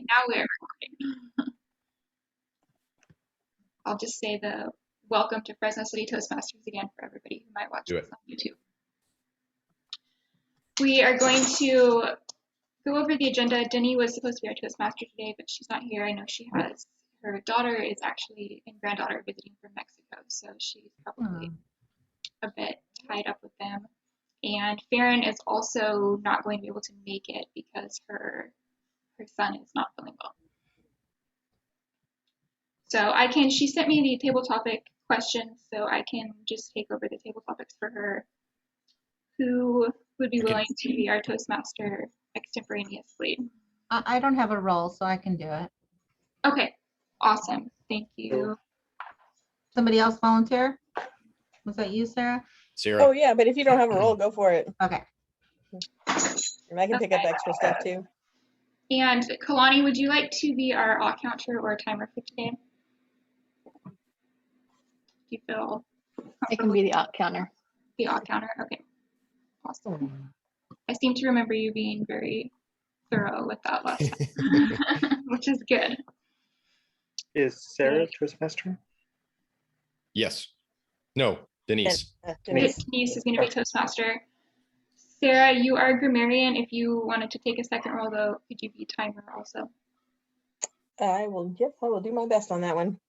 Now we are recording. I'll just say the welcome to Fresno City Toastmasters again for everybody who might watch this on YouTube. We are going to go over the agenda. Denny was supposed to be our Toastmaster today, but she's not here. I know she has, her daughter is actually, and granddaughter visiting from Mexico, so she's probably a bit tied up with them. And Farron is also not going to be able to make it because her son is not feeling well. So she sent me the table topic questions, so I can just take over the table topics for her. Who would be willing to be our Toastmaster extemporaneously? I don't have a role, so I can do it. Okay, awesome. Thank you. Somebody else volunteer? Was that you, Sarah? Sarah. Oh, yeah, but if you don't have a role, go for it. Okay. And I can pick up extra stuff too. And Kalani, would you like to be our odd counter or timer for today? Do you feel I can be the odd counter. The odd counter? Okay. Awesome. I seem to remember you being very thorough with that last time, which is good. Is Sarah Toastmaster? Yes. No, Denise. Denise is going to be Toastmaster. Sarah, you are grammarian. If you wanted to take a second role, though, could you be timer also? I will do my best on that one.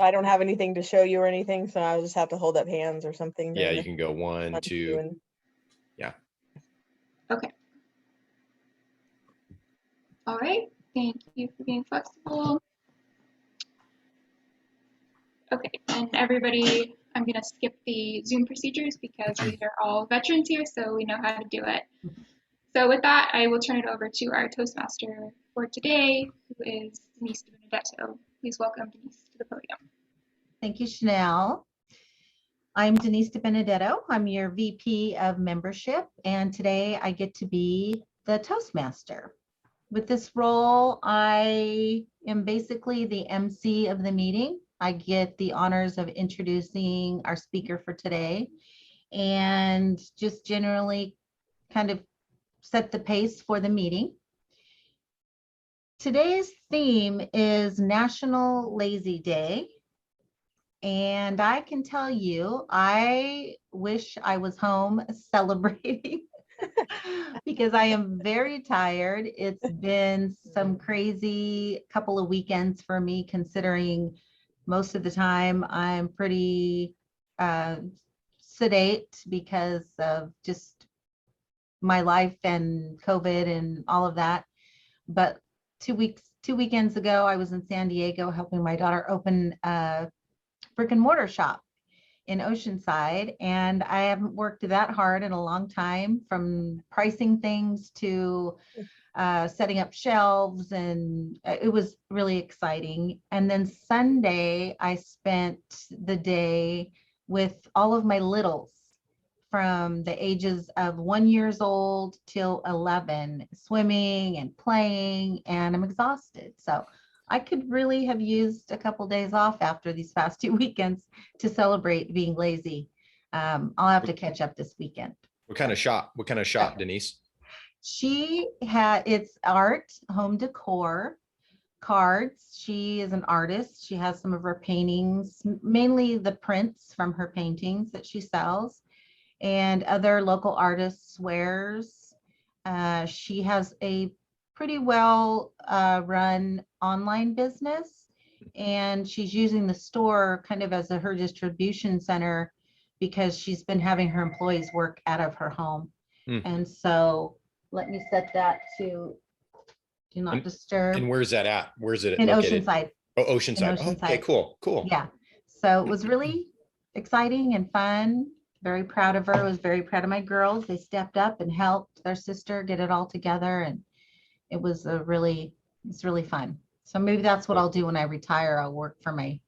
I don't have anything to show you or anything, so I'll just have to hold up hands or something. Yeah, you can go 1, 2. Yeah. Okay. All right. Thank you for being flexible. Okay, and everybody, I'm going to skip the Zoom procedures because we are all veterans here, so we know how to do it. So with that, I will turn it over to our Toastmaster for today, who is Denise DiBenedetto. Please welcome Denise to the podium. Thank you, Chanel. I'm Denise DiBenedetto. I'm your VP of Membership, and today I get to be the Toastmaster. With this role, I am basically the MC of the meeting. I get the honors of introducing our speaker for today and just generally kind of set the pace for the meeting. Today's theme is National Lazy Day. And I can tell you, I wish I was home celebrating because I am very tired. It's been some crazy couple of weekends for me, considering most of the time I'm pretty sedate because of just my life and COVID and all of that. But 2 weekends ago, I was in San Diego helping my daughter open a brick and mortar shop in Oceanside, and I haven't worked that hard in a long time, from pricing things to setting up shelves, and it was really exciting. And then Sunday, I spent the day with all of my littles from the ages of 1 year old till 11, swimming and playing, and I'm exhausted. So I could really have used a couple days off after these past 2 weekends to celebrate being lazy. I'll have to catch up this weekend. What kind of shop? What kind of shop, Denise? It's art, home decor, cards. She is an artist. She has some of her paintings, mainly the prints from her paintings that she sells, and other local artists' wares. She has a pretty well run online business, and she's using the store kind of as her distribution center because she's been having her employees work out of her home. And so let me set that to do not disturb. And where's that at? Where's it in located? Oceanside. Oh, Oceanside. Oceanside. Okay, cool. Yeah, so it was really exciting and fun. Very proud of her. I was very proud of my girls. They stepped up and helped their sister get it all together, and it was really fun. So maybe that's what I'll do when I retire. I'll work for my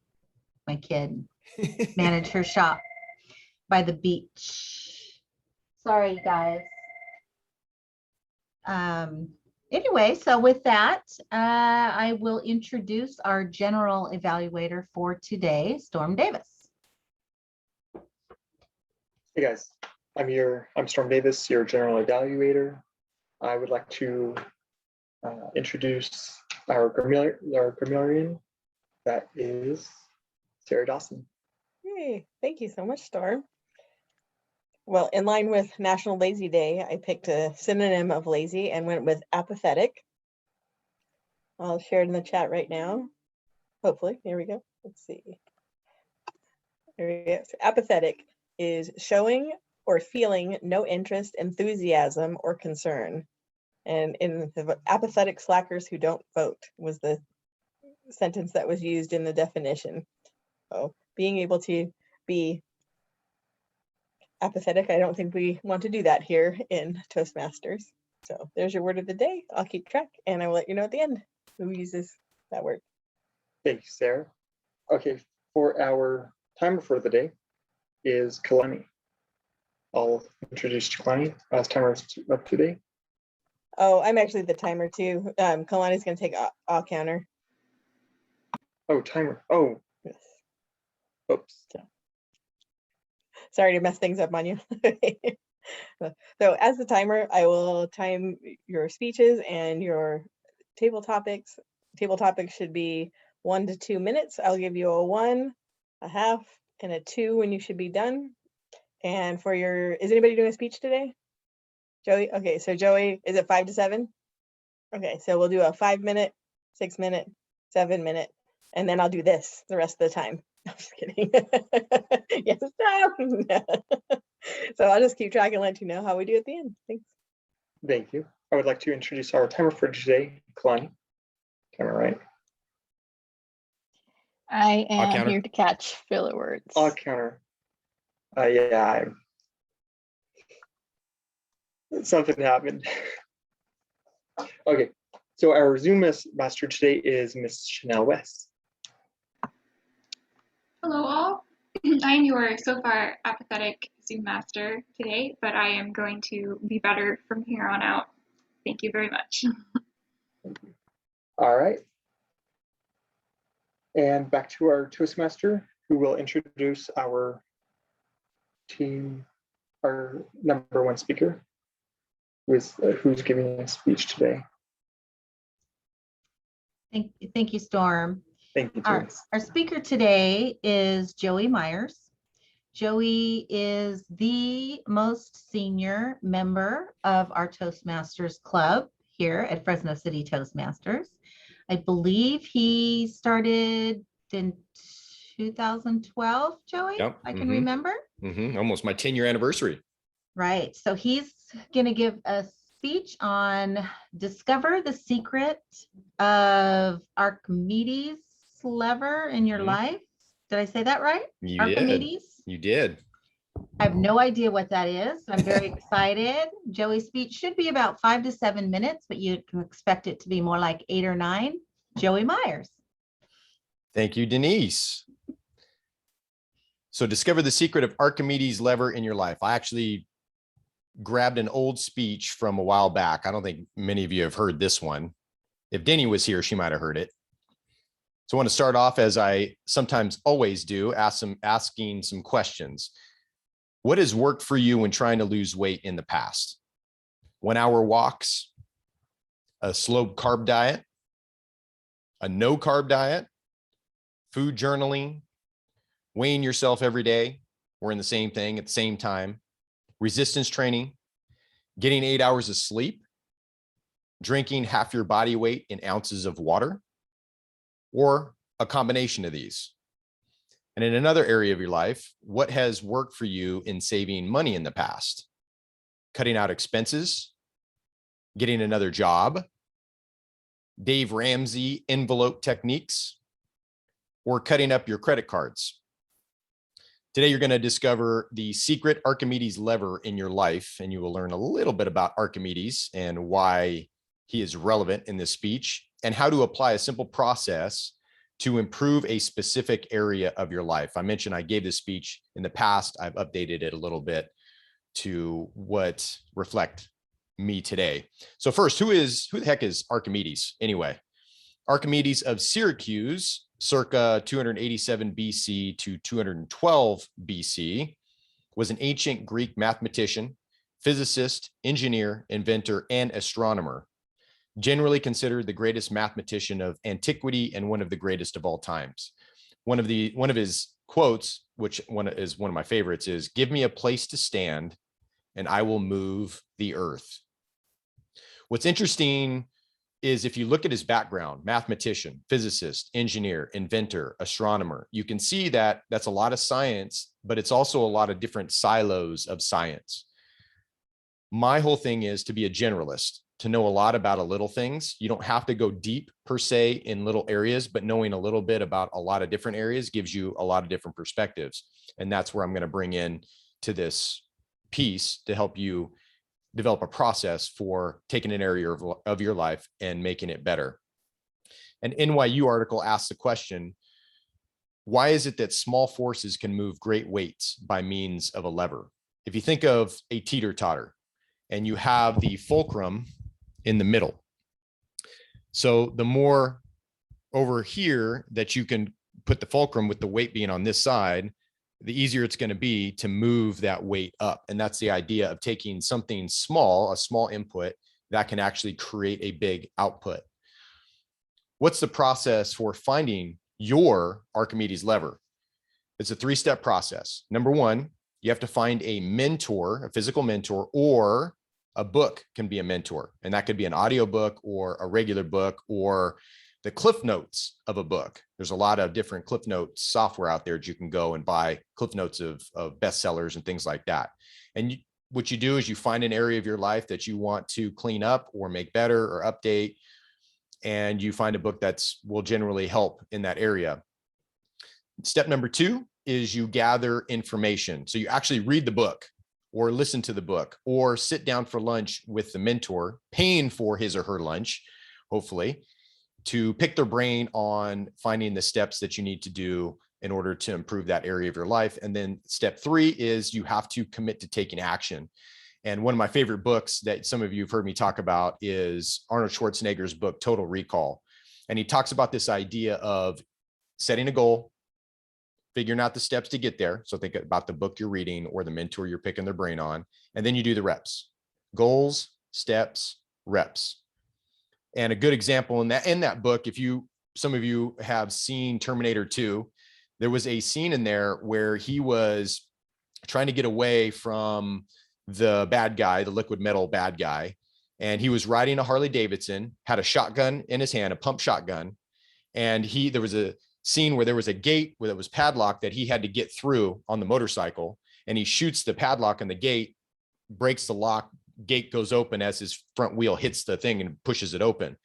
kid, manage her shop by the beach. Sorry, you guys. Anyway, so with that, I will introduce our general evaluator for today, Storm Davis. Hey guys, I'm Storm Davis, your general evaluator. I would like to introduce our grammarian, that is Sarah Dawson. Yay, thank you so much, Storm. Well, in line with National Lazy Day, I picked a synonym of lazy and went with apathetic. I'll share it in the chat right now. Hopefully, here we go. Let's see. There we go. So apathetic is showing or feeling no interest, enthusiasm, or concern. And in the apathetic slackers who don't vote was the sentence that was used in the definition. So being able to be apathetic, I don't think we want to do that here in Toastmasters. So there's your word of the day. I'll keep track and I will let you know at the end who uses that word. Thank you, Sarah. Okay, for our timer for the day is Kalani. I'll introduce Kalani as timer up today. Oh, I'm actually the timer too. Kalani's going to take all counter. Oh, timer. Oh, Yes. oops. Sorry to mess things up on you. So as the timer, I will time your speeches and your table topics. Table topics should be 1 to 2 minutes. I'll give you a 1, a half, and a 2 when you should be done. And for your, is anybody doing a speech today? Joey? Okay, so Joey, is it 5 to 7? Okay, so we'll do a 5 minute, 6 minute, 7 minute, and then I'll do this the rest of the time. I'm just kidding. Yes, stop. So I'll just keep track and let you know how we do at the end. Thanks. Thank you. I would like to introduce our timer for today, Kalani. Timer, right? I I'll am counter. here to catch filler words. I'll counter. Yeah, something happened. Okay, so our Zoom master today is Miss Chanel West. Hello all. I am your so far apathetic Zoom master today, but I am going to be better from here on out. Thank you very much. All right. And back to our Toastmaster, who will introduce our team, our number 1 speaker, who's giving a speech today. Thank you, Storm. Thank you, Our, James. our speaker today is Joey Myers. Joey is the most senior member of our Toastmasters Club here at Fresno City Toastmasters. I believe he started in 2012, Joey, Yep. I can remember. Almost my 10-year anniversary. Right. So he's going to give a speech on discover the secret of Archimedes' lever in your life. Did I say that right? You Archimedes? did. You did. I have no idea what that is. I'm very excited. Joey's speech should be about 5 to 7 minutes, but you can expect it to be more like 8 or 9. Joey Myers. Thank you, Denise. So discover the secret of Archimedes' lever in your life. I actually grabbed an old speech from a while back. I don't think many of you have heard this one. If Denny was here, she might have heard it. So I want to start off, as I sometimes always do, asking some questions. What has worked for you when trying to lose weight in the past? 1-hour walks, a slow carb diet, a no carb diet, food journaling, weighing yourself every day, we're in the same thing at the same time, resistance training, getting 8 hours of sleep, drinking half your body weight in ounces of water, or a combination of these. And in another area of your life, what has worked for you in saving money in the past? Cutting out expenses, getting another job, Dave Ramsey envelope techniques, or cutting up your credit cards. Today, you're going to discover the secret Archimedes lever in your life, and you will learn a little bit about Archimedes and why he is relevant in this speech, and how to apply a simple process to improve a specific area of your life. I mentioned I gave this speech in the past. I've updated it a little bit to what reflect me today. So first, who the heck is Archimedes anyway? Archimedes of Syracuse, circa 287 BC to 212 BC, was an ancient Greek mathematician, physicist, engineer, inventor, and astronomer. generally considered the greatest mathematician of antiquity and one of the greatest of all times. One of his quotes, which is one of my favorites, is, "Give me a place to stand and I will move the earth." What's interesting is if you look at his background, mathematician, physicist, engineer, inventor, astronomer, you can see that that's a lot of science, but it's also a lot of different silos of science. My whole thing is to be a generalist, to know a lot about a little things. You don't have to go deep per se in little areas, but knowing a little bit about a lot of different areas gives you a lot of different perspectives. And that's where I'm going to bring in to this piece to help you develop a process for taking an area of your life and making it better. An NYU article asks the question, why is it that small forces can move great weights by means of a lever? If you think of a teeter-totter and you have the fulcrum in the middle, so the more over here that you can put the fulcrum with the weight being on this side, the easier it's going to be to move that weight up. And that's the idea of taking something small, a small input that can actually create a big output. What's the process for finding your Archimedes lever? It's a 3-step process. Number one, you have to find a mentor, a physical mentor, or a book can be a mentor. And that could be an audio book or a regular book or the cliff notes of a book. There's a lot of different cliff notes software out there that you can go and buy cliff notes of bestsellers and things like that. And what you do is you find an area of your life that you want to clean up or make better or update. And you find a book that's will generally help in that area. Step number 2 is you gather information. So you actually read the book or listen to the book or sit down for lunch with the mentor, paying for his or her lunch, hopefully, to pick their brain on finding the steps that you need to do in order to improve that area of your life. And then step 3 is you have to commit to taking action. And one of my favorite books that some of you have heard me talk about is Arnold Schwarzenegger's book, Total Recall. And he talks about this idea of setting a goal, figuring out the steps to get there. So think about the book you're reading or the mentor you're picking their brain on, and then you do the reps. Goals, steps, reps. And a good example in that book, some of you have seen Terminator 2, there was a scene in there where he was trying to get away from the bad guy, the liquid metal bad guy. And he was riding a Harley Davidson, had a shotgun in his hand, a pump shotgun. And there was a scene where there was a gate where it was padlocked that he had to get through on the motorcycle. And he shoots the padlock on the gate, breaks the lock, gate goes open as his front wheel hits the thing and pushes it open.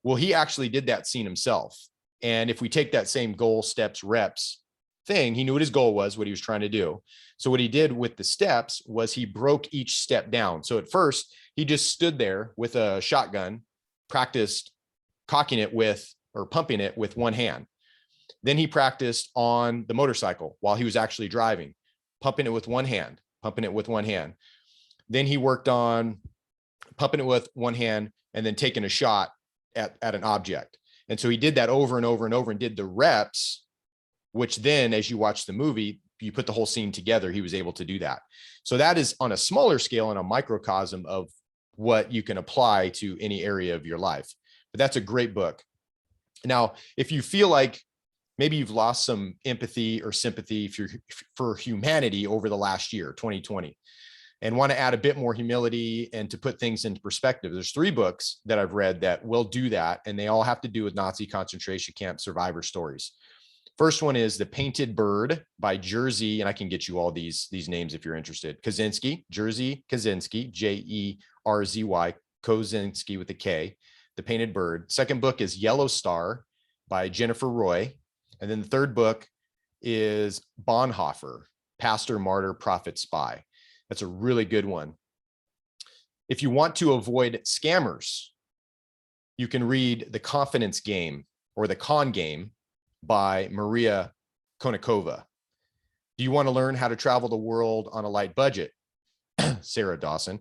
Well, he actually did that scene himself. And if we take that same goal, steps, reps thing, he knew what his goal was, what he was trying to do. So what he did with the steps was he broke each step down. So at first he just stood there with a shotgun, practiced cocking it or pumping it with one hand. Then he practiced on the motorcycle while he was actually driving, pumping it with one hand, pumping it with one hand. Then he worked on pumping it with one hand and then taking a shot at an object. And so he did that over and over and over and did the reps, which then as you watch the movie, you put the whole scene together, he was able to do that. So that is on a smaller scale and a microcosm of what you can apply to any area of your life. But that's a great book. Now, if you feel like maybe you've lost some empathy or sympathy for humanity over the last year, 2020, and want to add a bit more humility and to put things into perspective, there's 3 books that I've read that will do that. And they all have to do with Nazi concentration camp survivor stories. First one is The Painted Bird by Jerzy, and I can get you all these names if you're interested. Kaczynski, Jerzy Kaczynski, Jerzy, Kozinski with a K, The Painted Bird. Second book is Yellow Star by Jennifer Roy. And then the third book is Bonhoeffer, Pastor, Martyr, Prophet, Spy. That's a really good one. If you want to avoid scammers, you can read The Confidence Game or The Con Game by Maria Konnikova. Do you want to learn how to travel the world on a light budget? Sarah Dawson.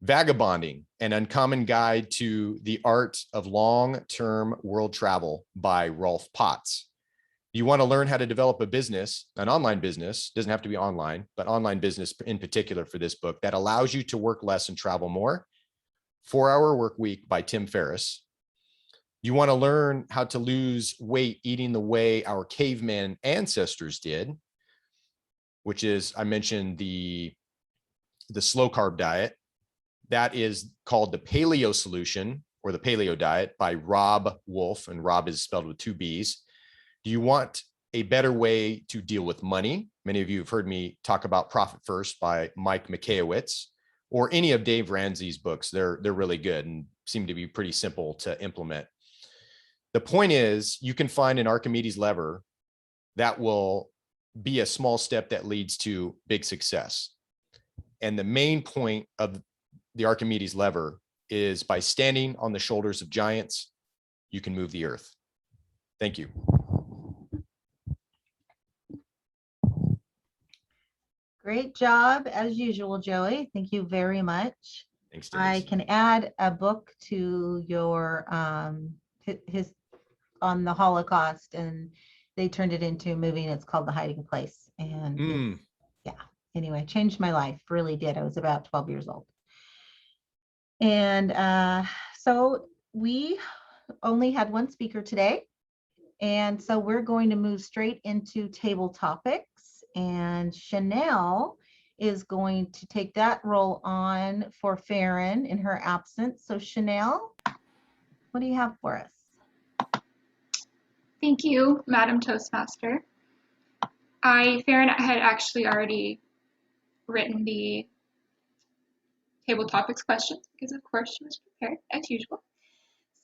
Vagabonding, an uncommon guide to the art of long-term world travel by Rolf Potts. You want to learn how to develop a business, an online business, doesn't have to be online, but online business in particular for this book that allows you to work less and travel more. 4-Hour Work Week by Tim Ferriss. You want to learn how to lose weight eating the way our caveman ancestors did, which is, I mentioned the slow carb diet. That is called the Paleo Solution, or the Paleo Diet, by Rob Wolf, and Rob is spelled with 2 B's. Do you want a better way to deal with money? Many of you have heard me talk about Profit First by Mike Mikhaiowicz, or any of Dave Ramsey's books. They're really good and seem to be pretty simple to implement. The point is, you can find an Archimedes lever that will be a small step that leads to big success. And the main point of the Archimedes lever is, by standing on the shoulders of giants, you can move the earth. Thank you. Great job, as usual, Joey. Thank you very much. Thanks, I Denise. can add a book to your his on the Holocaust, and they turned it into a movie, and it's called The Hiding Place. And yeah, anyway, changed my life, really did. I was about 12 years old. And so we only had one speaker today. And so we're going to move straight into table topics. And Chanel is going to take that role on for Farron in her absence. So Chanel, what do you have for us? Thank you, Madam Toastmaster. Farron had actually already written the table topics questions because, of course, she was prepared as usual.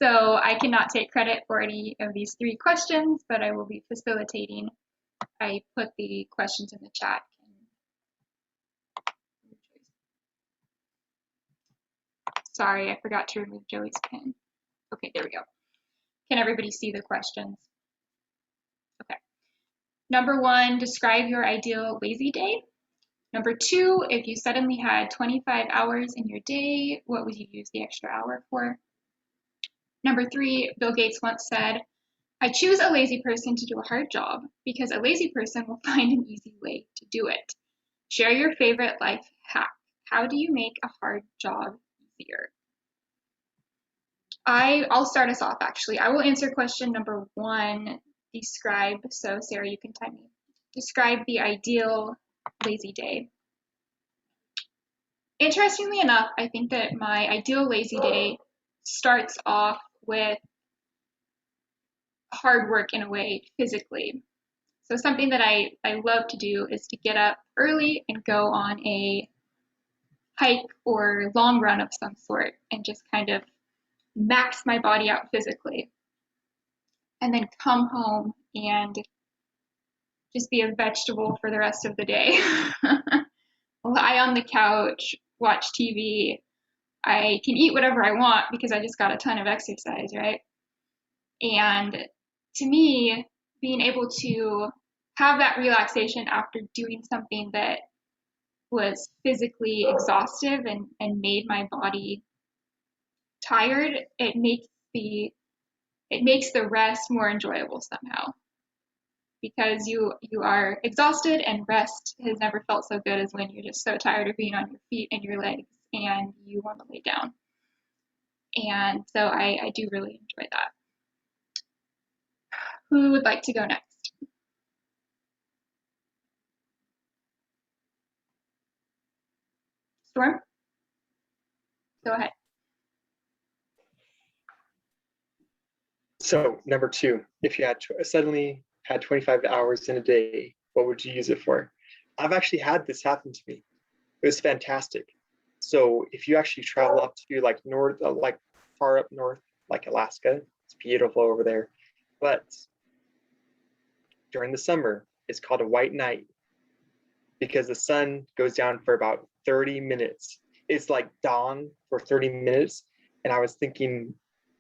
So I cannot take credit for any of these 3 questions, but I will be facilitating. I put the questions in the chat. Sorry, I forgot to remove Joey's pin. Okay, there we go. Can everybody see the questions? Okay. Number 1, describe your ideal lazy day. Number 2, if you suddenly had 25 hours in your day, what would you use the extra hour for? Number 3, Bill Gates once said, I choose a lazy person to do a hard job because a lazy person will find an easy way to do it. Share your favorite life hack. How do you make a hard job easier? I'll start us off, actually. I will answer question number 1, describe. So Sarah, you can time me. Describe the ideal lazy day. Interestingly enough, I think that my ideal lazy day starts off with hard work in a way, physically. So something that I love to do is to get up early and go on a hike or long run of some sort and just kind of max my body out physically. And then come home and just be a vegetable for the rest of the day. Lie on the couch, watch TV. I can eat whatever I want because I just got a ton of exercise, right? And to me, being able to have that relaxation after doing something that was physically exhaustive and made my body tired, it makes the rest more enjoyable somehow. Because you are exhausted, and rest has never felt so good as when you're just so tired of being on your feet and your legs and you want to lay down. And so I do really enjoy that. Who would like to go next? Storm? Go ahead. So number 2, if you had suddenly had 25 hours in a day, what would you use it for? I've actually had this happen to me. It was fantastic. So if you actually travel up to like north, like far up north, like Alaska, it's beautiful over there. But during the summer, it's called a white night because the sun goes down for about 30 minutes. It's like dawn for 30 minutes. And I was thinking,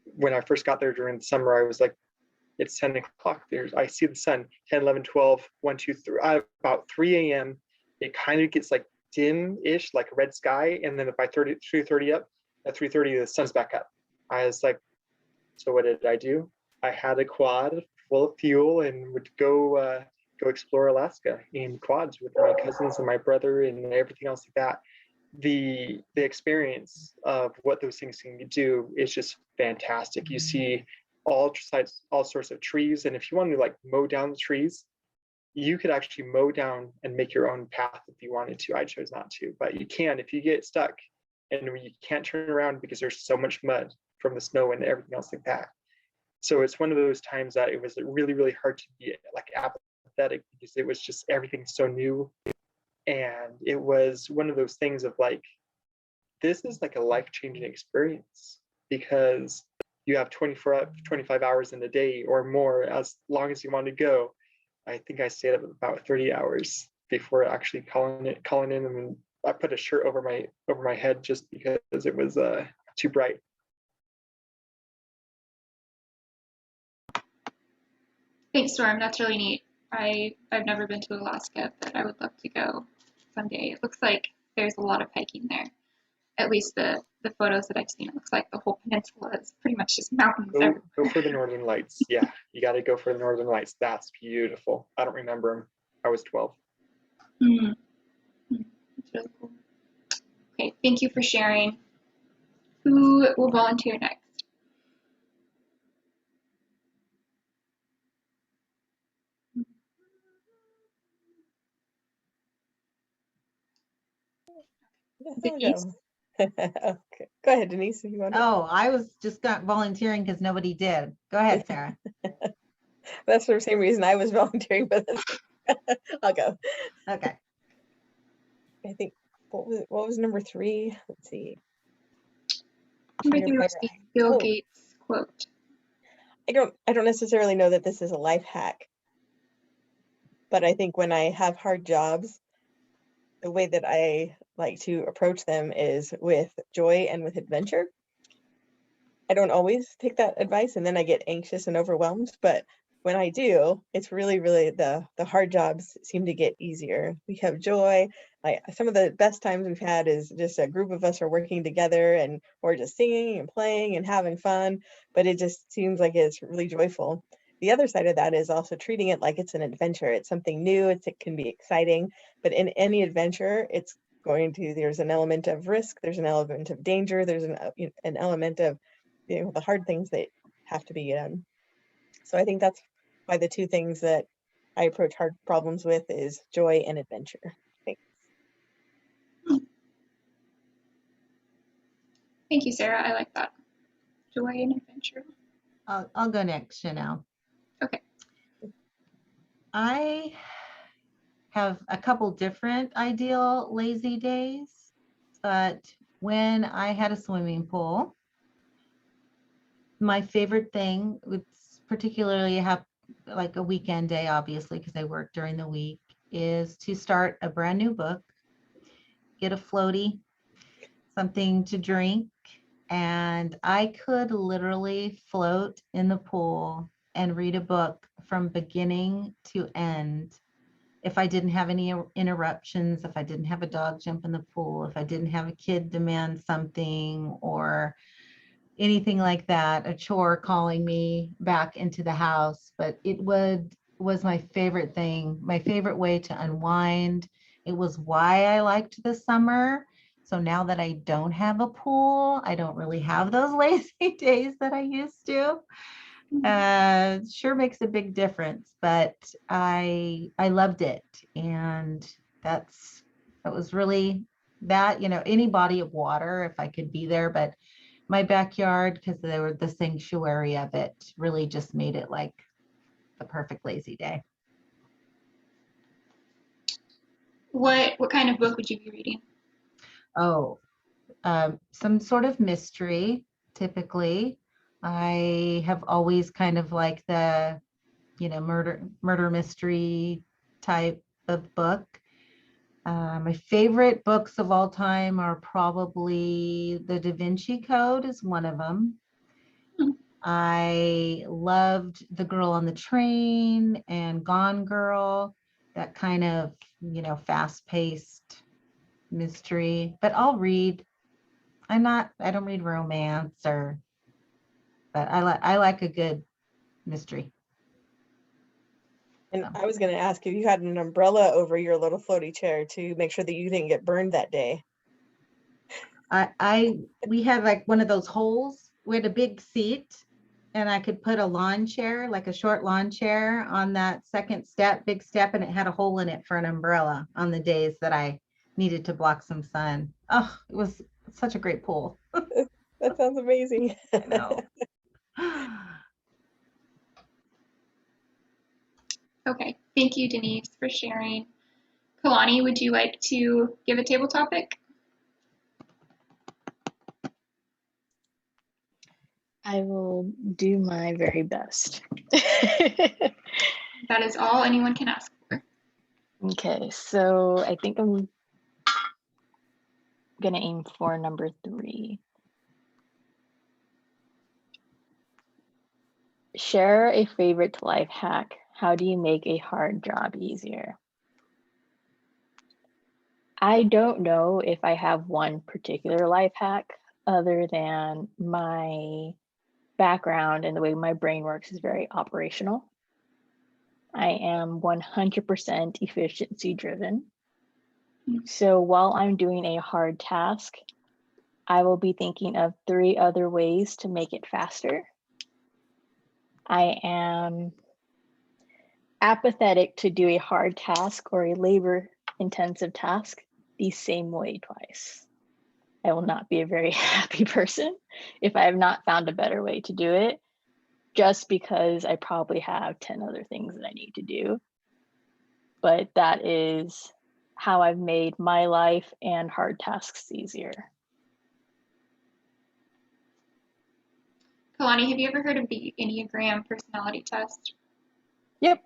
when I first got there during the summer, I was like, it's 10 o'clock. I see the sun, 10, 11, 12, 1, 2, 3, about 3 a.m. It kind of gets like dim-ish, like a red sky. And then by 3:30 up, at 3:30, the sun's back up. I was like, so what did I do? I had a quad full of fuel and would go explore Alaska in quads with my cousins and my brother and everything else like that. the experience of what those things can do is just fantastic. You see all sorts of trees, and if you want to like mow down the trees, you could actually mow down and make your own path if you wanted to. I chose not to, but you can if you get stuck and you can't turn around because there's so much mud from the snow and everything else like that. So it's one of those times that it was really, really hard to be like apathetic because it was just everything so new. And it was one of those things of like, this is like a life-changing experience because you have 25 hours in a day or more, as long as you want to go. I think I stayed up about 30 hours before actually calling in, and I put a shirt over my head just because it was too bright. Thanks, Storm. That's really neat. I've never been to Alaska, but I would love to go someday. It looks like there's a lot of hiking there. At least the photos that I've seen, it looks like the whole peninsula is pretty much just mountains. Go for the Northern Lights. Yeah, you got to go for the Northern Lights. That's beautiful. I don't remember them. I was 12. Mm-hmm. That's really cool. Okay, thank you for sharing. Who will volunteer next? Denise? Okay, go ahead, Denise, if you want to. Oh, I was just got volunteering because nobody did. Go ahead, Sarah. That's for the same reason I was volunteering, but I'll go. Okay. I think what was number 3? Let's see. Number 3 was the Bill Oh. Gates quote. I don't necessarily know that this is a life hack, but I think when I have hard jobs, the way that I like to approach them is with joy and with adventure. I don't always take that advice, and then I get anxious and overwhelmed, but when I do, it's really, really the hard jobs seem to get easier. We have joy. Some of the best times we've had is just a group of us are working together and we're just singing and playing and having fun, but it just seems like it's really joyful. The other side of that is also treating it like it's an adventure. It's something new. It can be exciting, but in any adventure, there's an element of risk. There's an element of danger. There's an element of, the hard things that have to be done. So I think that's why the two things that I approach hard problems with is joy and adventure. Thanks. Thank you, Sarah. I like that. Joy and adventure. I'll go next, Chanel. Okay. I have a couple different ideal lazy days, but when I had a swimming pool, my favorite thing, it's particularly like a weekend day, obviously, because I work during the week, is to start a brand new book, get a floaty, something to drink, and I could literally float in the pool and read a book from beginning to end if I didn't have any interruptions, if I didn't have a dog jump in the pool, if I didn't have a kid demand something or anything like that, a chore calling me back into the house. But it was my favorite thing, my favorite way to unwind. It was why I liked the summer. So now that I don't have a pool, I don't really have those lazy days that I used to. Sure makes a big difference, but I loved it. And that was really that, any body of water, if I could be there, but my backyard, because they were the sanctuary of it, really just made it like the perfect lazy day. What kind of book would you be reading? Oh, some sort of mystery, typically. I have always kind of like the, murder mystery type of book. My favorite books of all time are probably The Da Vinci Code is one of them. I loved The Girl on the Train and Gone Girl, that kind of, fast-paced mystery. But I don't read romance but I like a good mystery. And I was going to ask if you had an umbrella over your little floaty chair to make sure that you didn't get burned that day. We had like one of those holes. We had a big seat, and I could put a lawn chair, like a short lawn chair, on that second step, big step, and it had a hole in it for an umbrella on the days that I needed to block some sun. Oh, it was such a great pool. That sounds amazing. I know. Okay, thank you, Denise, for sharing. Kalani, would you like to give a table topic? I will do my very best. That is all anyone can ask for. Okay, so I think I'm gonna aim for number 3. Share a favorite life hack. How do you make a hard job easier? I don't know if I have one particular life hack other than my background and the way my brain works is very operational. I am 100% efficiency driven. So while I'm doing a hard task, I will be thinking of 3 other ways to make it faster. I am apathetic to do a hard task or a labor intensive task the same way twice. I will not be a very happy person if I have not found a better way to do it, just because I probably have 10 other things that I need to do. But that is how I've made my life and hard tasks easier. Kalani, have you ever heard of the Enneagram personality test? Yep,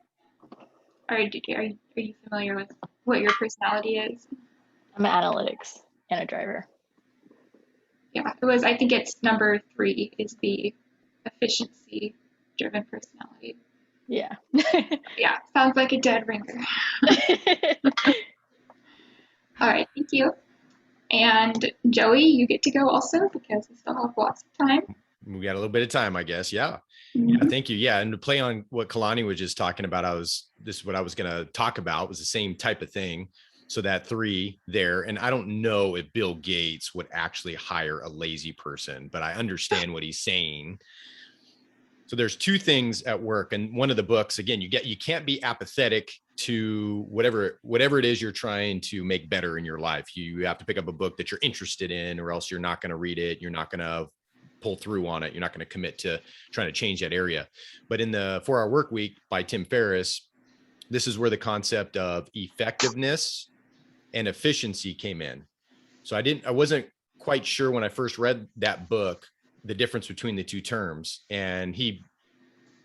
Are you familiar with what your personality is? I'm an analytics and a driver. Yeah, I think it's number 3 is the efficiency driven personality. Yeah. Yeah, sounds like a dead ringer. All right, thank you. And Joey, you get to go also because we still have lots of time. We got a little bit of time, I guess. Yeah. Yeah, thank you. Yeah, and to play on what Kalani was just talking about, this is what I was going to talk about, was the same type of thing. So that 3 there, and I don't know if Bill Gates would actually hire a lazy person, but I understand what he's saying. So there's 2 things at work, and one of the books, again, you can't be apathetic to whatever it is you're trying to make better in your life. You have to pick up a book that you're interested in, or else you're not going to read it. You're not going to pull through on it. You're not going to commit to trying to change that area. But in the 4-Hour Work Week by Tim Ferriss, this is where the concept of effectiveness and efficiency came in. So I wasn't quite sure when I first read that book, the difference between the 2 terms. And he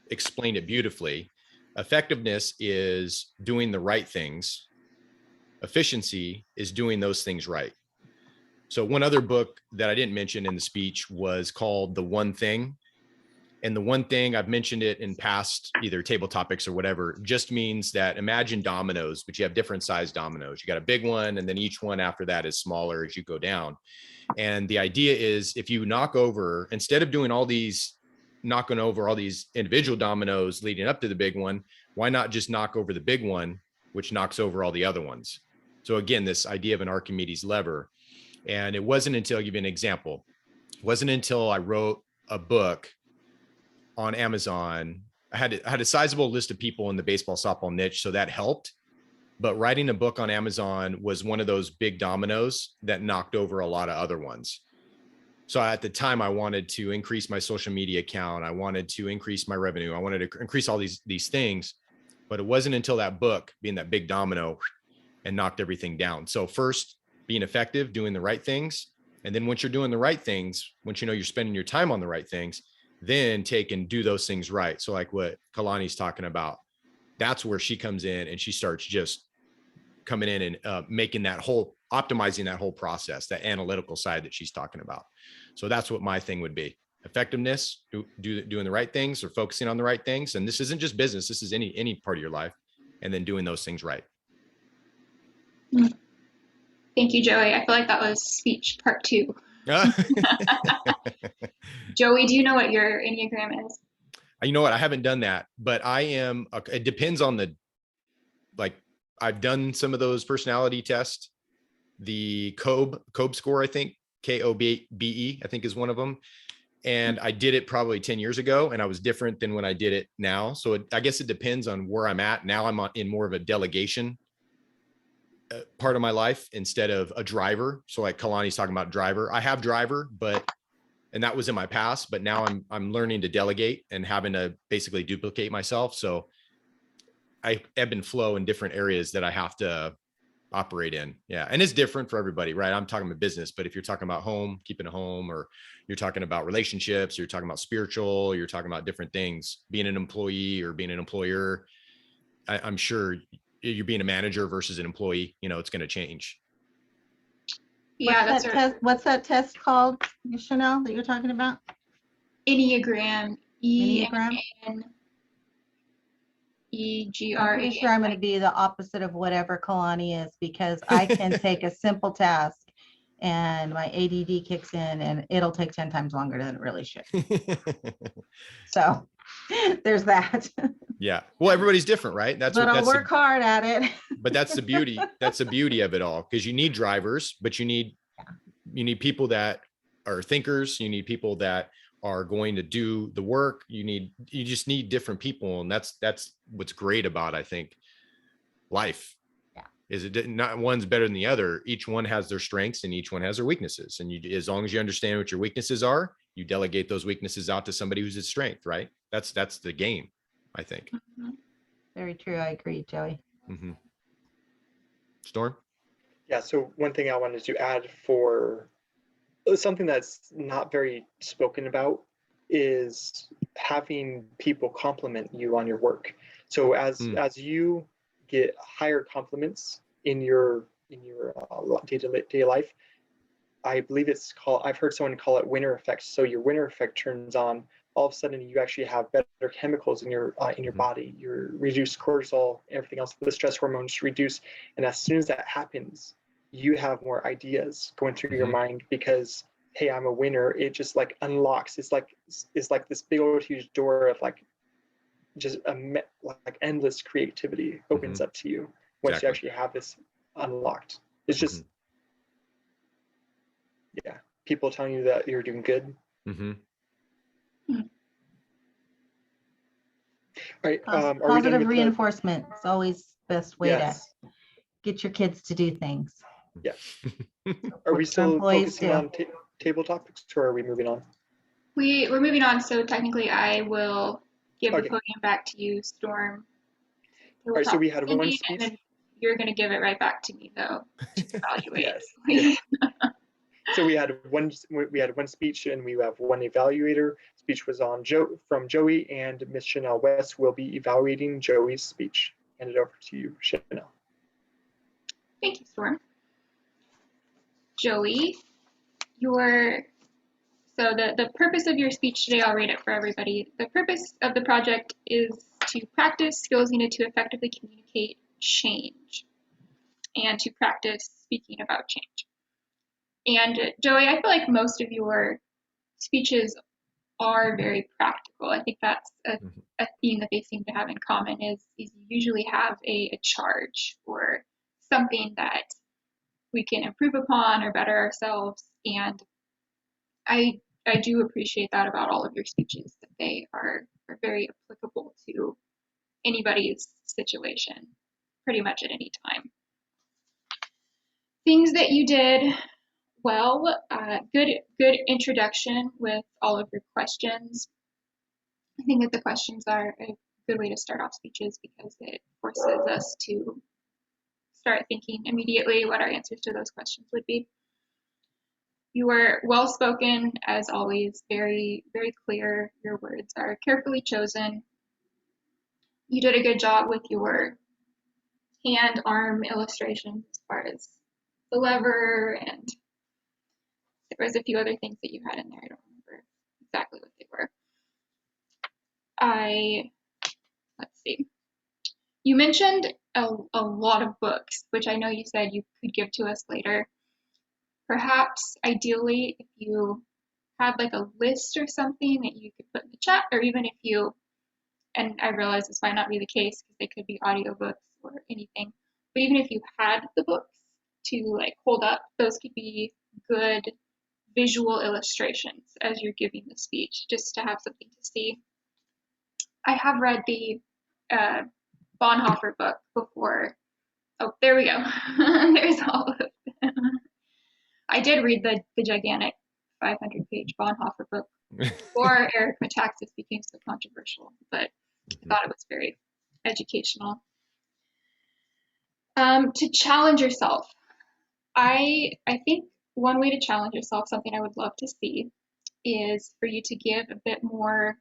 explained it beautifully. Effectiveness is doing the right things. Efficiency is doing those things right. So one other book that I didn't mention in the speech was called The One Thing. And the one thing, I've mentioned it in past either table topics or whatever, just means that imagine dominoes, but you have different size dominoes. You got a big one, and then each one after that is smaller as you go down. And the idea is, if you instead of doing knocking over all these individual dominoes leading up to the big one, why not just knock over the big one, which knocks over all the other ones? So again, this idea of an Archimedes lever. And it wasn't until, I'll give you an example. It wasn't until I wrote a book on Amazon. I had a sizable list of people in the baseball softball niche, so that helped. But writing a book on Amazon was one of those big dominoes that knocked over a lot of other ones. So at the time, I wanted to increase my social media account. I wanted to increase my revenue. I wanted to increase all these things. But it wasn't until that book being that big domino and knocked everything down. So first, being effective, doing the right things. And then once you're doing the right things, once you know you're spending your time on the right things, then take and do those things right. So like what Kalani's talking about, that's where she comes in and she starts just coming in and optimizing that whole process, that analytical side that she's talking about. So that's what my thing would be. Effectiveness, doing the right things or focusing on the right things. And this isn't just business. This is any part of your life. And then doing those things right. Thank you, Joey. I feel like that was speech part 2. Joey, do you know what your Enneagram is? You know what? I haven't done that, but it depends on I've done some of those personality tests, the COBE score, I think KOBE, I think is one of them. And I did it probably 10 years ago, and I was different than when I did it now. So I guess it depends on where I'm at. Now I'm in more of a delegation part of my life instead of a driver. So like Kalani's talking about driver, I have driver, and that was in my past, but now I'm learning to delegate and having to basically duplicate myself. So I ebb and flow in different areas that I have to operate in. Yeah. And it's different for everybody, right? I'm talking about business, but if you're talking about home, keeping a home, or you're talking about relationships, you're talking about spiritual, you're talking about different things, being an employee or being an employer, I'm sure you're being a manager versus an employee, it's going to change. Yeah, that's our What's that test called, Chanel, that you're talking about? Enneagram. Enneagram? ENNEGRAM. I'm pretty sure I'm going to be the opposite of whatever Kalani is, because I can take a simple task and my ADD kicks in and it'll take 10 times longer than it really should. So there's that. Yeah. Well, everybody's different, right? But I'll work hard at it. But that's the beauty. That's the beauty of it all, because you need drivers, but you need people that are thinkers. You need people that are going to do the work. You just need different people. And that's what's great about, I think, life. Yeah. Is it not one's better than the other. Each one has their strengths and each one has their weaknesses. And as long as you understand what your weaknesses are, you delegate those weaknesses out to somebody who's its strength, right? That's the game, I think. Mm-hmm. Very true. I agree, Joey. Mm-hmm. Storm? Yeah, so one thing I wanted to add for something that's not very spoken about is having people compliment you on your work. So as you get higher compliments in your day-to-day life, I believe I've heard someone call it winner effect. So your winner effect turns on. All of a sudden, you actually have better chemicals in your body. You reduce cortisol, everything else. The stress hormones reduce, and as soon as that happens, you have more ideas going through your mind because, hey, I'm a winner. It just like unlocks. It's like this big old huge door of like just like endless creativity opens up to you once you actually have this unlocked. It's just people telling you that you're doing good. All right. Positive reinforcement is always the best way to get your kids to do things. Yeah. Are we still focusing on table topics, or are we moving on? We're moving on. So technically, I will give the podium back to you, Storm. All right. So we had one speech. And then you're going to give it right back to me, though, to evaluate. Yes. So we had one speech, and we have one evaluator. Speech was from Joey, and Miss Chanel West will be evaluating Joey's speech. Hand it over to you, Chanel. Thank you, Storm. Joey, the purpose of your speech today, I'll read it for everybody. The purpose of the project is to practice skills needed to effectively communicate change and to practice speaking about change. And Joey, I feel like most of your speeches are very practical. I think that's a theme that they seem to have in common is you usually have a charge or something that we can improve upon or better ourselves. And I do appreciate that about all of your speeches, that they are very applicable to anybody's situation, pretty much at any time. Things that you did well, good introduction with all of your questions. I think that the questions are a good way to start off speeches because it forces us to start thinking immediately what our answers to those questions would be. You were well spoken, as always, very, very clear. Your words are carefully chosen. You did a good job with your hand-arm illustrations as far as the lever, and there was a few other things that you had in there. I don't remember exactly what they were. Let's see. You mentioned a lot of books, which I know you said you could give to us later. Perhaps, ideally, if you had like a list or something that you could put in the chat, or even if you, and I realize this might not be the case because they could be audiobooks or anything, but even if you had the books to like hold up, those could be good visual illustrations as you're giving the speech, just to have something to see. I have read the Bonhoeffer book before. Oh, there we go. There's all of them. I did read the gigantic 500-page Bonhoeffer book before Eric Metaxas became so controversial, but I thought it was very educational. To challenge yourself. I think one way to challenge yourself, something I would love to see, is for you to give a bit more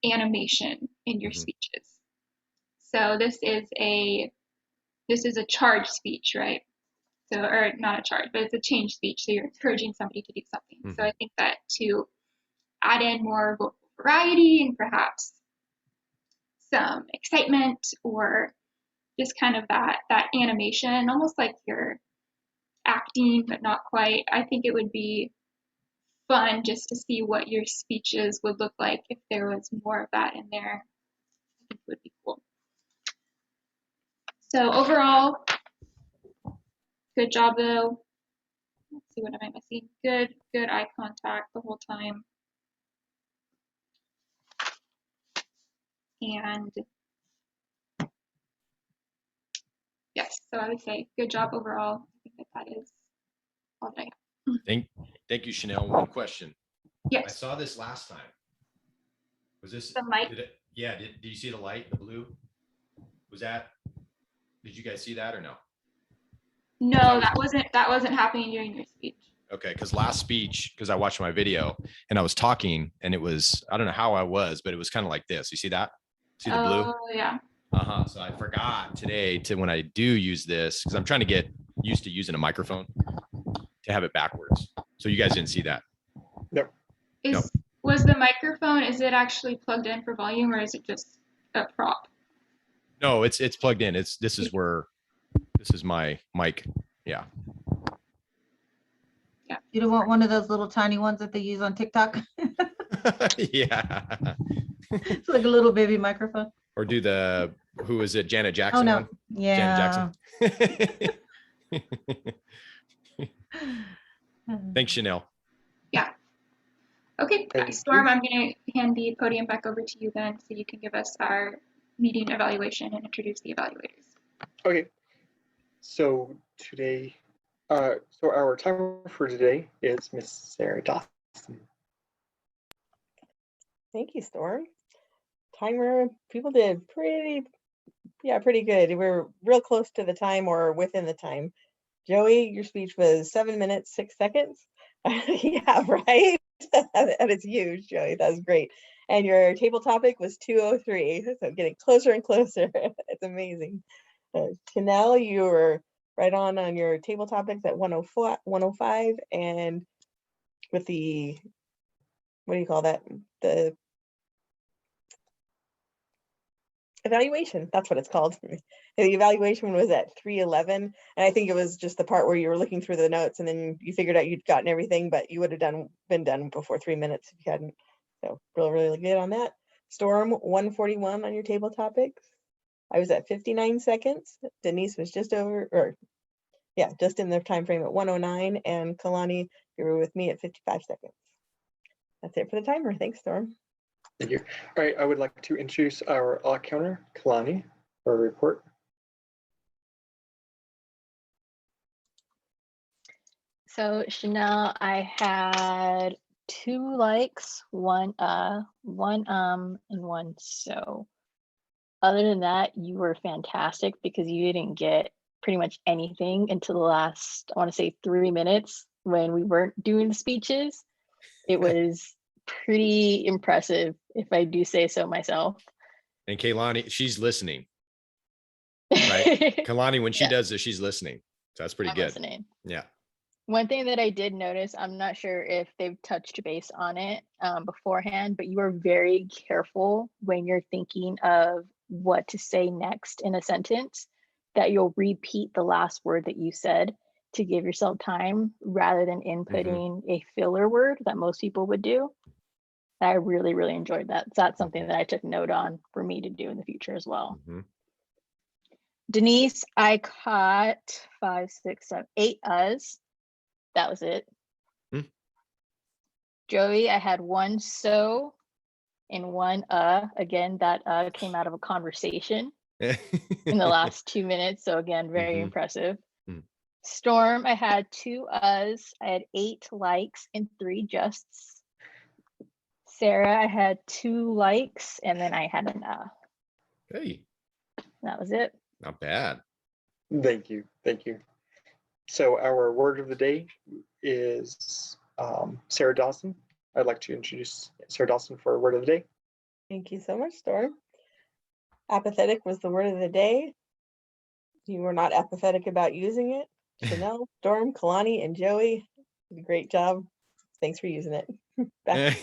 animation in your speeches. So this is a charge speech, right? So, or not a charge, but it's a change speech. So you're encouraging somebody to do something. So I think that to add in more vocal variety and perhaps some excitement or just kind of that animation, almost like you're acting but not quite. I think it would be fun just to see what your speeches would look like if there was more of that in there. I think it would be cool. So overall, good job though. Let's see, what am I missing? Good eye contact the whole time. And yes, so I would say good job overall. I think that is all that I have. Thank you, Chanel. One question. I Yes, saw this last time. Was this the mic. Did you see the light, the blue? Did you guys see that or no? No, that wasn't happening during your speech. Okay, because last speech, because I watched my video and I was talking and it was, I don't know how I was, but it was kind of like this. You see that? See the blue? Oh yeah. So I forgot today to, when I do use this, because I'm trying to get used to using a microphone, to have it backwards. So you guys didn't see that? No. Was the microphone, is it actually plugged in for volume or is it just a prop? No, it's plugged in. This is my mic. Yeah. Yeah. You don't want one of those little tiny ones that they use on TikTok? Yeah. It's like a little baby microphone. Or do who is it? Janet Jackson. Oh no. One? Yeah. Janet Jackson. Thanks, Chanel. Yeah. Okay, Thank Storm, you. I'm going to hand the podium back over to you then so you can give us our meeting evaluation and introduce the evaluators. Okay. So today, so our timer for today is Miss Sarah Dawson. Thank you, Storm. Timer, people did pretty good. We're real close to the time or within the time. Joey, your speech was 7 minutes, 6 seconds. Yeah, right. And it's huge, Joey. That was great. And your table topic was 2:03. So getting closer and closer. It's amazing. Chanel, you were right on your table topics at 104, 105, and with the, what do you call that? The evaluation, that's what it's called. The evaluation was at 3:11, and I think it was just the part where you were looking through the notes and then you figured out you'd gotten everything, but you would have been done before 3 minutes if you hadn't. So really good on that. Storm, 141 on your table topics. I was at 59 seconds. Denise was just over, or yeah, just in the time frame at 109, and Kalani, you were with me at 55 seconds. That's it for the timer. Thanks, Storm. Thank you. All right, I would like to introduce our counter, Kalani, for a report. So Chanel, I had 2 likes, one and one so. Other than that, you were fantastic because you didn't get pretty much anything until the last, I want to say 3 minutes when we weren't doing the speeches. It was pretty impressive, if I do say so myself. And Kaylani, she's listening, right? Kalani, when she does this, she's listening. So that's pretty I'm good. listening. Yeah. One thing that I did notice, I'm not sure if they've touched base on it beforehand, but you are very careful when you're thinking of what to say next in a sentence, that you'll repeat the last word that you said to give yourself time rather than inputting a filler word that most people would do. I really, really enjoyed that. So that's something that I took note on for me to do in the future as well. Denise, I caught 5, 6, 7, 8 uhs. That was it. Joey, I had one so and one again, that came out of a conversation in the last 2 minutes. So again, very Mhm. impressive. Mm. Storm, I had 2 I had 8 likes and 3 justs. Sarah, I had 2 likes and then I had an Hey, that was it. not bad. Thank you. Thank you. So our word of the day is Sarah Dawson. I'd like to introduce Sarah Dawson for word of the day. Thank you so much, Storm. Apathetic was the word of the day. You were not apathetic about using it. Chanel, Storm, Kalani, and Joey did a great job. Thanks for using it. Back.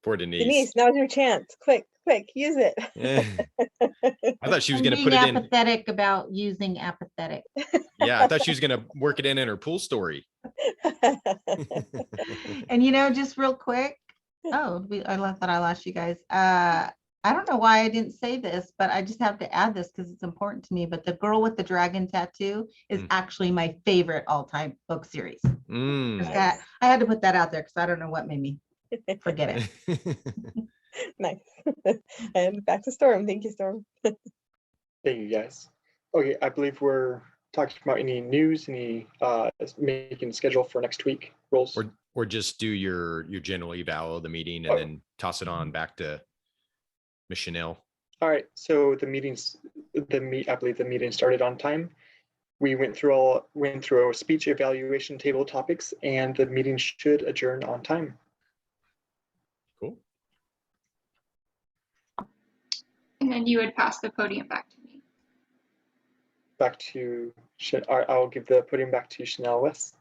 Poor Denise. Denise, now's your chance. Quick, use it. I thought she was I'm going to being put it in. apathetic about using apathetic. Yeah, I thought she was going to work it in her pool story. And just real quick. Oh, I thought I lost you guys. I don't know why I didn't say this, but I just have to add this because it's important to me. But The Girl with the Dragon Tattoo is actually my favorite all-time book series. Mm. Nice. I had to put that out there because I don't know what made me forget it. Nice. And back to Storm. Thank you, Storm. Thank you, guys. Okay, I believe we're talking about any news, any making a schedule for next week rules. Or just do your general eval of the meeting and then toss it on back to Miss Chanel. All right, so I believe the meeting started on time. We went through a speech evaluation table topics, and the meeting should adjourn on time. Cool. And then you would pass the podium back to me. Back to I'll give the podium back to Chanel West.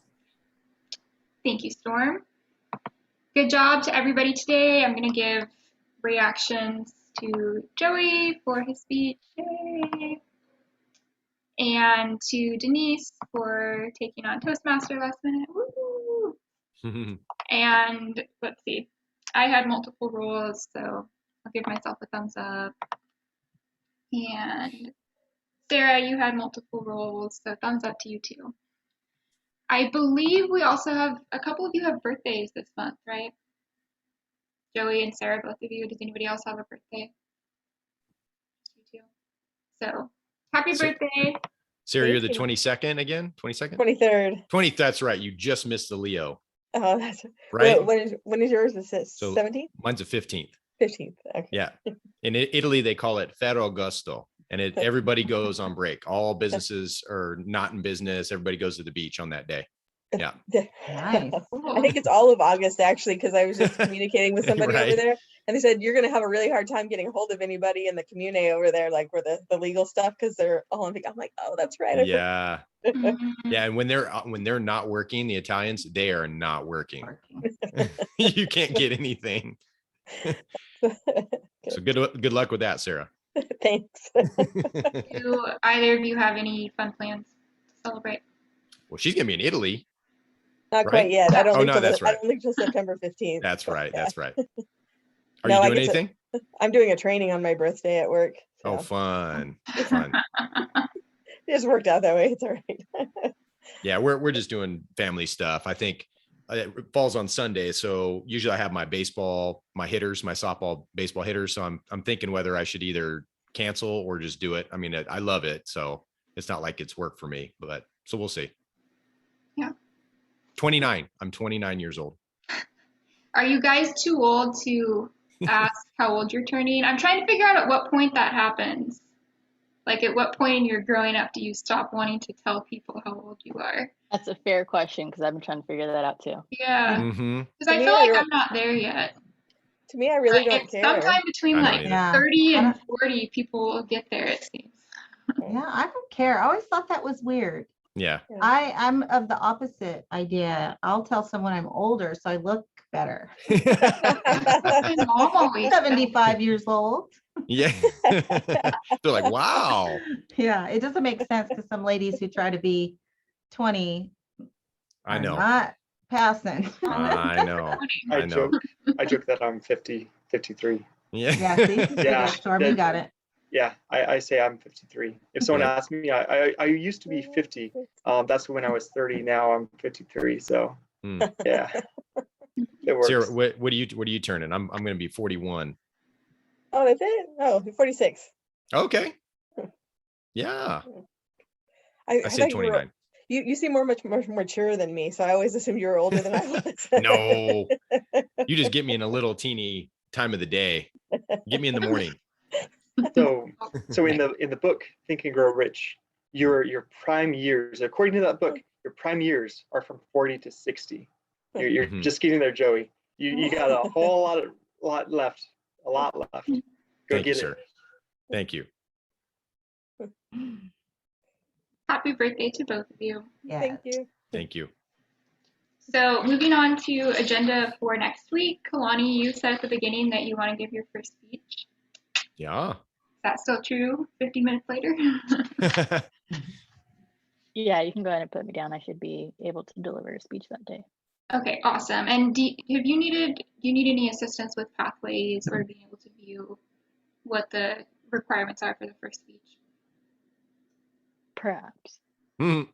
Thank you, Storm. Good job to everybody today. I'm going to give reactions to Joey for his speech. Yay. And to Denise for taking on Toastmaster last minute. Woo! And let's see. I had multiple roles, so I'll give myself a thumbs up. And Sarah, you had multiple roles, so thumbs up to you too. I believe we also have a couple of you have birthdays this month, right? Joey and Sarah, both of you. Does anybody else have a birthday? You too. So happy birthday. Sarah, you're the Thank you. 22nd again? 22nd? 23rd. 20. That's right. You just missed the Leo, Oh, that's right? When is yours? Is it So 17th? mine's the 15th. 15th. Okay. Yeah. In Italy, they call it Ferragosto, and everybody goes on break. All businesses are not in business. Everybody goes to the beach on that day. Yeah. Nice. I think it's all of August actually, because I was just communicating with somebody over Right. there, and they said you're going to have a really hard time getting a hold of anybody in the commune over there, like where the legal stuff, because they're all on. I'm like, oh, that's right. Yeah. Mhm. Yeah. And when they're not working, the Italians, they are not working. You can't get anything. So good luck with that, Sarah. Thanks. Do either of you have any fun plans to celebrate? Well, she's gonna be in Italy. Not Right? quite yet. I don't Oh, think no, till that's I right. don't think till September 15th. That's but right. yeah. That's right. Are No, you I doing get to- anything? I'm doing a training on my birthday at work. Oh, So fun. Fun. it just worked out that way. It's all right. Yeah, we're just doing family stuff. I think it falls on Sunday, so usually I have my baseball, my hitters, my softball, baseball hitters. So I'm thinking whether I should either cancel or just do it. I mean, I love it, so it's not like it's work for me, but so we'll see. Yeah. 29. I'm 29 years old. Are you guys too old to ask how old you're turning? I'm trying to figure out at what point that happens. Like, at what point in your growing up do you stop wanting to tell people how old you are? That's a fair question because I've been trying to figure that out too. Yeah, Mm-hmm. because I me, feel I like don't- I'm not there yet. To me, I really But don't it's care. sometime between I don't like either. Yeah. 30 I and don't- 40 people will get there, it seems. Yeah, I don't care. I always thought that was weird. Yeah. I'm of the opposite idea. I'll tell someone I'm older so I look better. My mom always said 75 years old. Yeah. They're like, wow. Yeah, it doesn't make sense because some ladies who try to be 20 I are know. not passing. I know. I I know. joke that I'm 53. Yeah. Yeah, see, Yeah, Storm, you got it. Yeah, I say I'm 53. If someone Right. asks me, I used to be 50. That's when I was 30. Now I'm 53. So Hmm. yeah. It works. Sarah, what are you turning? I'm going to be 41. Oh, that's it? Oh, 46. Okay. Yeah. I I say thought you were 29. you seem much more mature than me, so I always assumed you were older than I was. No, you just get me in a little teeny time of the day. Get me in the morning. So in the book Think and Grow Rich, your prime years, according to that book, your prime years are from 40 to 60. You're Mhm. just getting there, Joey. You got a whole lot left. A lot left. Go Thank you, get sir. it. Thank you. Happy birthday to both of you. Yeah. Thank you. Thank you. So moving on to agenda for next week. Kalani, you said at the beginning that you want to give your first speech. Yeah. Is that still true 50 minutes later? Yeah, you can go ahead and put me down. I should be able to deliver a speech that day. Okay, awesome. And do you need any assistance with pathways or being able to view what the requirements are for the first speech? Perhaps. Mhm.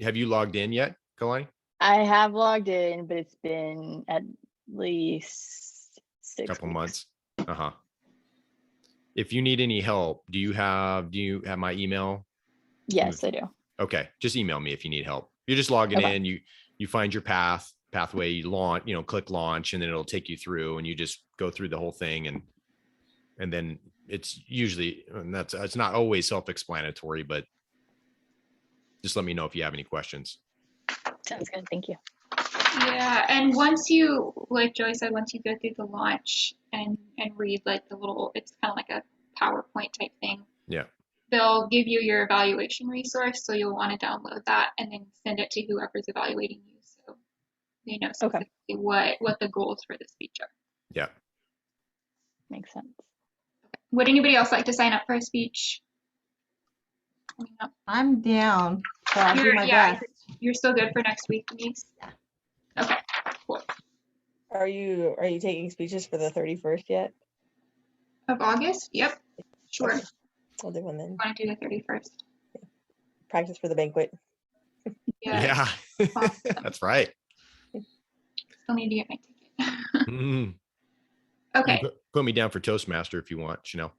Have you logged in yet, Kalani? I have logged in, but it's been at least 6 Couple weeks. months. Uh-huh. If you need any help, do you have my email? Yes, I do. Okay, just email me if you need help. You're just logging Okay. in, you find your pathway, you launch, click launch, and then it'll take you through, and you just go through the whole thing, and then it's usually, and it's not always self-explanatory, but just let me know if you have any questions. Sounds good. Thank you. Yeah, and once you, like Joey said, once you go through the launch and read like the little, it's kind of like a PowerPoint type thing. Yeah. They'll give you your evaluation resource, so you'll want to download that and then send it to whoever's evaluating you, so they know specifically what the goals for the speech are. Yeah. Makes sense. Would anybody else like to sign up for a speech? Coming up? I'm down, so I'll do my Yeah, best. you're still good for next week, Denise? Yeah. Okay, cool. Are you taking speeches for the 31st yet? Of August? Yep, sure. Okay. I'll do one then. Want to do the 31st? Practice for the banquet. Yeah. Yeah. Awesome. That's right. Still need to get my ticket. Mhm. Okay, You put me down for Toastmaster if you want, Chanel.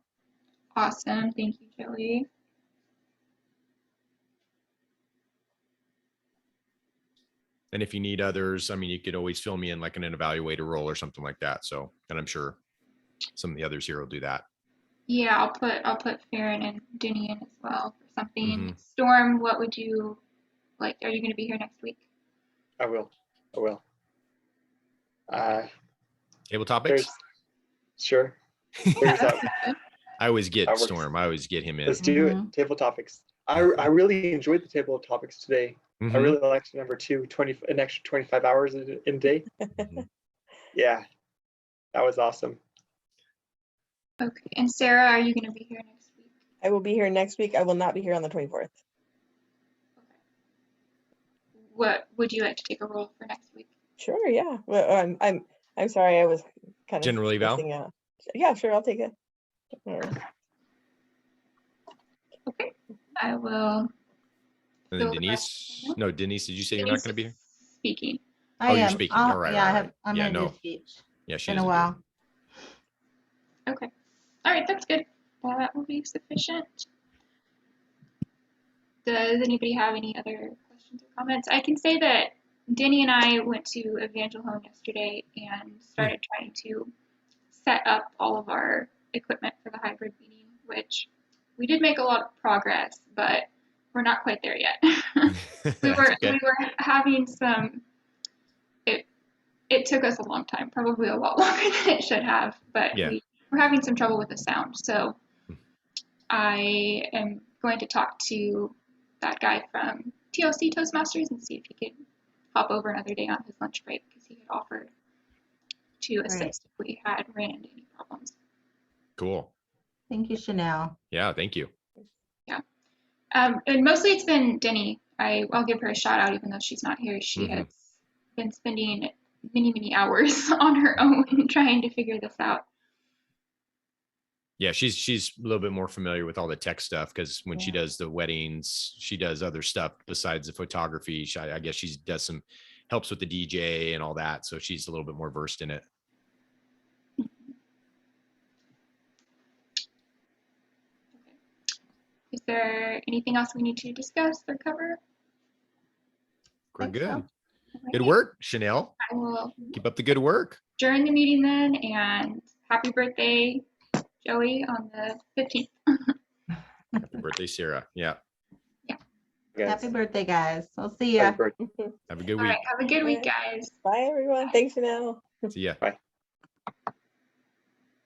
awesome. Thank you, Joey. And if you need others, I mean, you could always fill me in like an evaluator role or something like that. So, and I'm sure some of the others here will do that. Yeah, I'll put Farron and Denny in as well for something. Mhm. Storm, what would you like? Are you going to be here next week? I will. Table topics. There's sure. There's that. I always get That works. Storm. I always get him in. Let's do Mhm. it. Table topics. I really enjoyed the table topics today. I Mhm. really liked number 2, an extra 25 hours in a day. Mhm. Yeah, that was awesome. Okay, and Sarah, are you going to be here next week? I will be here next week. I will not be here on the 24th. Okay. What would you like to take a role for next week? Sure, yeah. Well, I'm sorry, I was kind of General eval? missing out. Yeah, sure, I'll take it. Yeah. Okay, I will. And then Fill the Denise. rest. No, Denise, did you say you're not Denise going to be here? is speaking. I Oh, you're am. speaking. All right, Yeah, all I right. have. I'm Yeah, gonna do no. a speech. Yeah, she Been a doesn't do while. Okay. All right, that's good. That will be sufficient. Does anybody have any other questions or comments? I can say that Denny and I went to Evangel Home yesterday and started trying to set up all of our equipment for the hybrid meeting, which we did make a lot of progress, but we're not quite there yet. we okay. were having some. It took us a long time, probably a lot longer than it should have, but Yeah. we're having some trouble with the sound. So I am going to talk to that guy from TLC Toastmasters and see if he could hop over another day on his lunch break because he had offered to assist if we had ran into any problems. Cool. Thank you, Chanel. Yeah, thank you. Yeah. And mostly it's been Denny. I'll give her a shout out even though she's not here. She has been spending many hours on her own trying to figure this out. Yeah, she's a little bit more familiar with all the tech stuff because when she does the weddings, she does other stuff besides the photography. I guess she does some helps with the DJ and all that. So she's a little bit more versed in it. Is there anything else we need to discuss or cover? We're Think so. good. All Good right. work, Chanel. I will Keep up the good work. adjourn the meeting then, and happy birthday, Joey, on the 15th. Happy birthday, Sarah. Yeah. Guys, Happy birthday, guys. We'll see ya. happy birthday. Have a good All week. right, have a good week, Yeah. guys. Bye, everyone. Thanks, Janelle. See ya. Bye.